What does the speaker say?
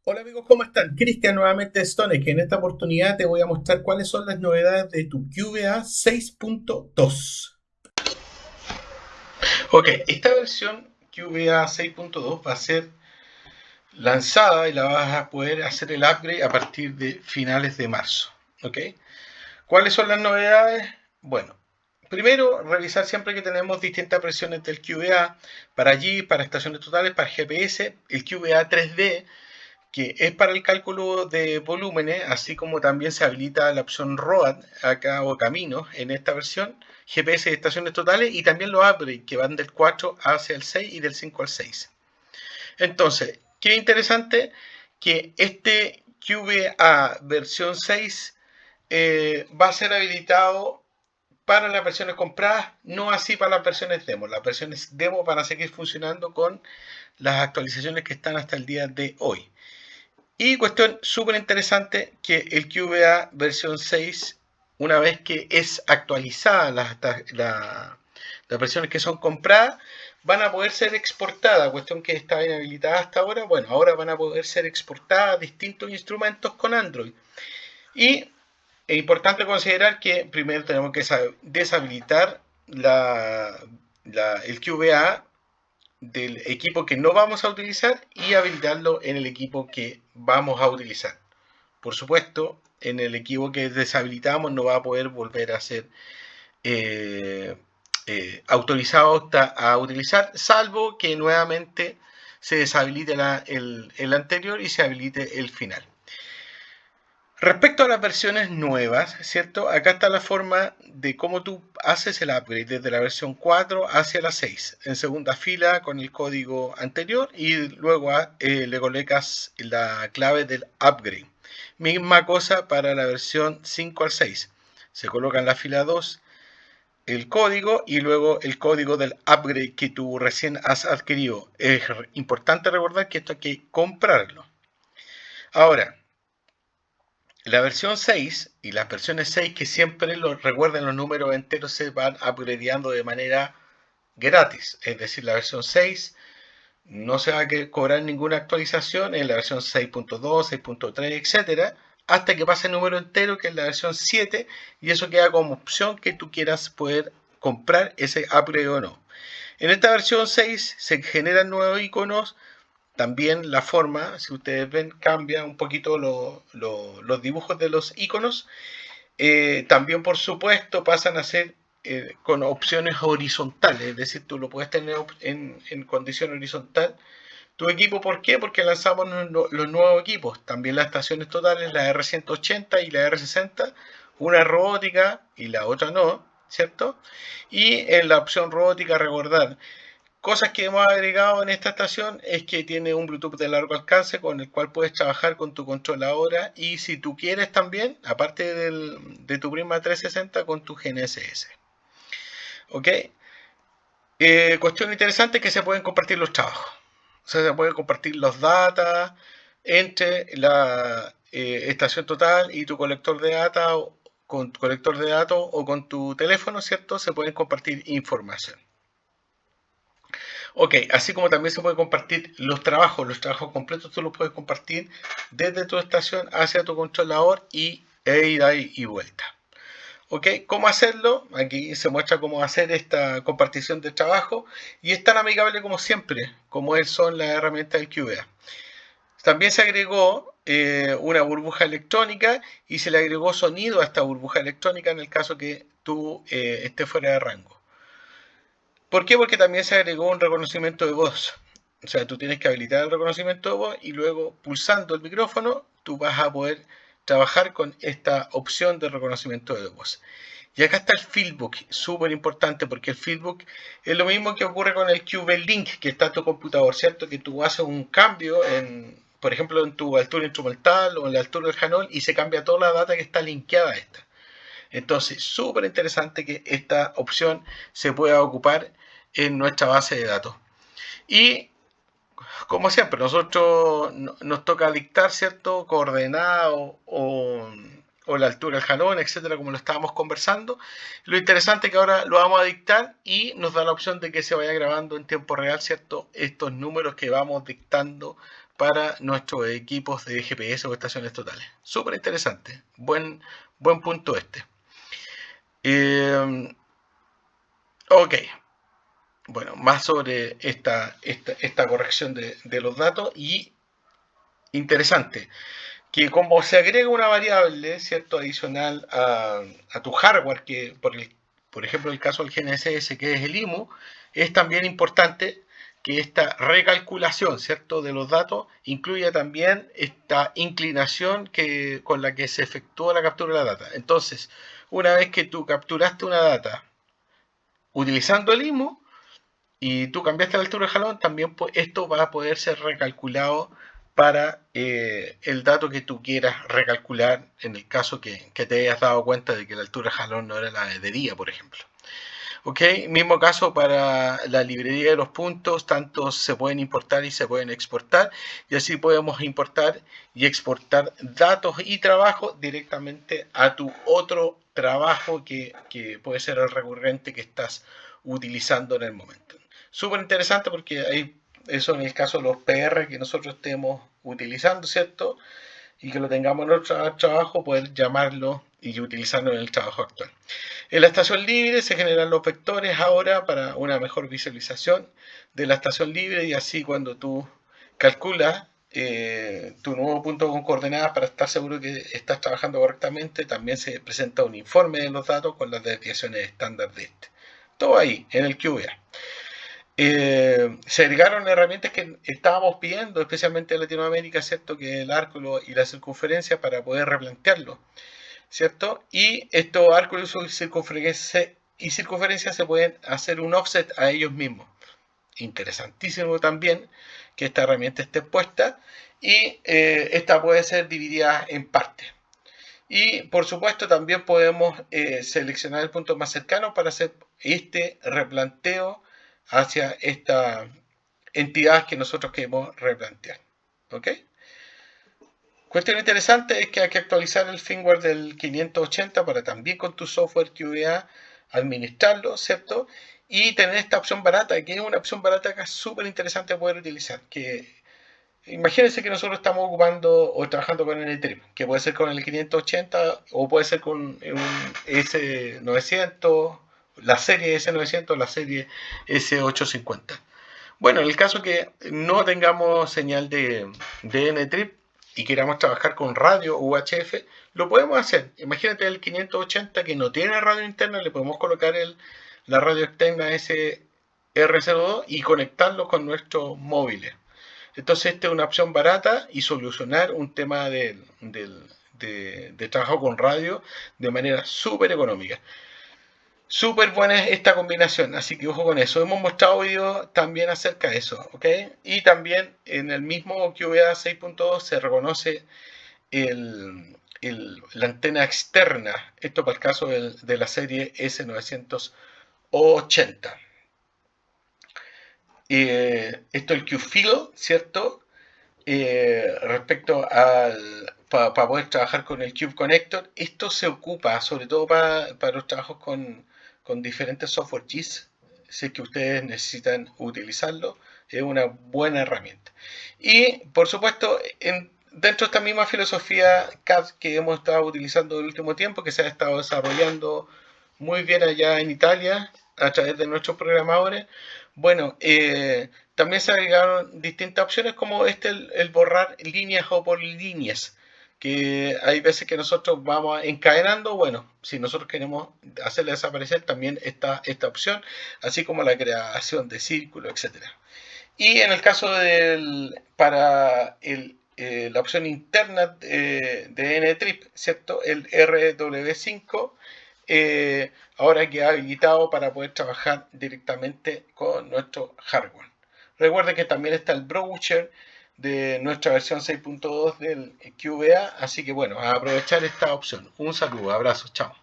Hola amigos, ¿cómo están? Cristian nuevamente de Stone, que en esta oportunidad te voy a mostrar cuáles son las novedades de tu QVA 6.2. Ok, esta versión QVA 6.2 va a ser lanzada y la vas a poder hacer el upgrade a partir de finales de marzo. Ok, ¿cuáles son las novedades? Bueno, primero, revisar siempre que tenemos distintas versiones del QVA para allí, para estaciones totales, para GPS, el QVA 3D, que es para el cálculo de volúmenes, así como también se habilita la opción ROAD acá o caminos en esta versión, GPS de estaciones totales y también los upgrades que van del 4 hacia el 6 y del 5 al 6. Entonces, qué interesante que este QVA versión 6 va a ser habilitado para las versiones compradas, no así para las versiones demo. Las versiones demo van a seguir funcionando con las actualizaciones que están hasta el día de hoy. Y cuestión súper interesante que el QVA versión 6, una vez que es actualizada las versiones que son compradas, van a poder ser exportadas, cuestión que estaba inhabilitada hasta ahora, bueno, ahora van a poder ser exportadas a distintos instrumentos con Android. Y es importante considerar que primero tenemos que deshabilitar el QVA del equipo que no vamos a utilizar y habilitarlo en el equipo que vamos a utilizar. Por supuesto, en el equipo que deshabilitamos no va a poder volver a ser eh, autorizado a utilizar, salvo que nuevamente se deshabilite el anterior y se habilite el final. Respecto a las versiones nuevas, ¿cierto? Acá está la forma de cómo tú haces el upgrade desde la versión 4 hacia la 6. En segunda fila con el código anterior y luego le colocas la clave del upgrade. Misma cosa para la versión 5 al 6. Se coloca en la fila 2 el código y luego el código del upgrade que tú recién has adquirido. Es importante recordar que esto hay que comprarlo. Ahora, la versión 6 y las versiones 6 que siempre recuerden los números enteros se van upgradeando de manera gratis. Es decir, la versión 6 no se va a cobrar ninguna actualización en la versión 6.2, 6.3, etcétera, hasta que pase el número entero, que es la versión 7, y eso queda como opción que tú quieras poder comprar ese upgrade o no. En esta versión 6 se generan nuevos iconos. También la forma, si ustedes ven, cambia un poquito los dibujos de los iconos. También, por supuesto, pasan a ser con opciones horizontales, es decir, tú lo puedes tener en condición horizontal tu equipo. ¿Por qué? Porque lanzamos los nuevos equipos, también las estaciones totales, la R180 y la R60, una robótica y la otra no, ¿cierto? Y en la opción robótica, recordar, cosas que hemos agregado en esta estación es que tiene un Bluetooth de largo alcance con el cual puedes trabajar con tu controladora y si tú quieres también, aparte de tu Prisma 360, con tu GNSS. ¿Ok? Cuestión interesante es que se pueden compartir los trabajos. O sea, se pueden compartir los datos entre la estación total y tu colector de data o con tu colector de datos o con tu teléfono, ¿cierto? Se pueden compartir información. Ok, así como también se puede compartir los trabajos completos tú los puedes compartir desde tu estación hacia tu controlador y ida y vuelta. Ok, ¿cómo hacerlo? Aquí se muestra cómo hacer esta compartición de trabajo y es tan amigable como siempre, como son las herramientas del QVA. También se agregó una burbuja electrónica y se le agregó sonido a esta burbuja electrónica en el caso que tú estés fuera de rango. ¿Por qué? Porque también se agregó un reconocimiento de voz. O sea, tú tienes que habilitar el reconocimiento de voz y luego pulsando el micrófono tú vas a poder trabajar con esta opción de reconocimiento de voz. Y acá está el Fieldbook, súper importante porque el Fieldbook es lo mismo que ocurre con el QV-Link que está en tu computador, ¿cierto? Que tú haces un cambio, por ejemplo, en tu altura instrumental o en la altura del Hanol y se cambia toda la data que está linkeada a esta. Entonces, súper interesante que esta opción se pueda ocupar en nuestra base de datos. Y como siempre, nosotros nos toca dictar, ¿cierto? Coordenadas o la altura del jalón, etcétera, como lo estábamos conversando. Lo interesante es que ahora lo vamos a dictar y nos da la opción de que se vaya grabando en tiempo real, ¿cierto? Estos números que vamos dictando para nuestros equipos de GPS o estaciones totales. Súper interesante. Buen punto este. Ok. Bueno, más sobre esta corrección de los datos. Y interesante que como se agrega una variable, ¿cierto?, adicional a tu hardware, que por ejemplo el caso del GNSS, que es el IMU, es también importante que esta recalculación, ¿cierto?, de los datos incluya también esta inclinación con la que se efectúa la captura de la data. Entonces, una vez que tú capturaste una data utilizando el IMU y tú cambiaste la altura del jalón, también esto va a poder ser recalculado para el dato que tú quieras recalcular en el caso que te hayas dado cuenta de que la altura del jalón no era la de día, por ejemplo. Ok, mismo caso para la librería de los puntos, tanto se pueden importar y se pueden exportar, y así podemos importar y exportar datos y trabajos directamente a tu otro trabajo que puede ser el recurrente que estás utilizando en el momento. Súper interesante porque hay eso en el caso de los PR que nosotros estemos utilizando, ¿cierto? Y que lo tengamos en otro trabajo, poder llamarlo y utilizarlo en el trabajo actual. En la estación libre se generan los vectores ahora para una mejor visualización de la estación libre, y así cuando tú calculas tu nuevo punto con coordenadas para estar seguro que estás trabajando correctamente, también se presenta un informe de los datos con las desviaciones estándar de este. Todo ahí, en el QVA. Se agregaron herramientas que estábamos pidiendo, especialmente en Latinoamérica, ¿cierto?, que el arco y la circunferencia, para poder replantearlo, ¿cierto? Y estos arcos y circunferencia se pueden hacer un offset a ellos mismos. Interesantísimo también que esta herramienta esté puesta, y esta puede ser dividida en partes. Y por supuesto también podemos seleccionar el punto más cercano para hacer este replanteo hacia esta entidad que nosotros queremos replantear. ¿Ok? Cuestión interesante es que hay que actualizar el firmware del 580 para también con tu software QVA administrarlo, ¿cierto? Y tener esta opción barata, que es una opción barata que es súper interesante poder utilizar. Que imagínense que nosotros estamos ocupando o trabajando con el Trip, que puede ser con el 580 o puede ser con un S900, la serie S900, la serie S850. Bueno, en el caso que no tengamos señal de N-Trip y queramos trabajar con radio UHF, lo podemos hacer. Imagínate el 580 que no tiene radio interna, le podemos colocar la radio externa SR02 y conectarlo con nuestros móviles. Entonces esta es una opción barata y solucionar un tema de trabajo con radio de manera súper económica. Súper buena esta combinación, así que ojo con eso. Hemos mostrado videos también acerca de eso, ¿ok? Y también en el mismo QVA 6.2 se reconoce la antena externa, esto para el caso de la serie S980. Esto es el QField, ¿cierto? Respecto para poder trabajar con el Cube Connector, esto se ocupa sobre todo para los trabajos con diferentes software GIS. Si es que ustedes necesitan utilizarlo, es una buena herramienta. Y por supuesto, dentro de esta misma filosofía CAD que hemos estado utilizando el último tiempo, que se ha estado desarrollando muy bien allá en Italia a través de nuestros programadores, bueno, también se agregaron distintas opciones como el borrar líneas o polilíneas, que hay veces que nosotros vamos encadenando. Bueno, si nosotros queremos hacerle desaparecer, también está esta opción, así como la creación de círculos, etc. Y en el caso para la opción interna de N-Trip, ¿cierto?, el RW5, ahora queda habilitado para poder trabajar directamente con nuestro hardware. Recuerden que también está el browser de nuestra versión 6.2 del QVA, así que bueno, a aprovechar esta opción. Un saludo, abrazos, chao.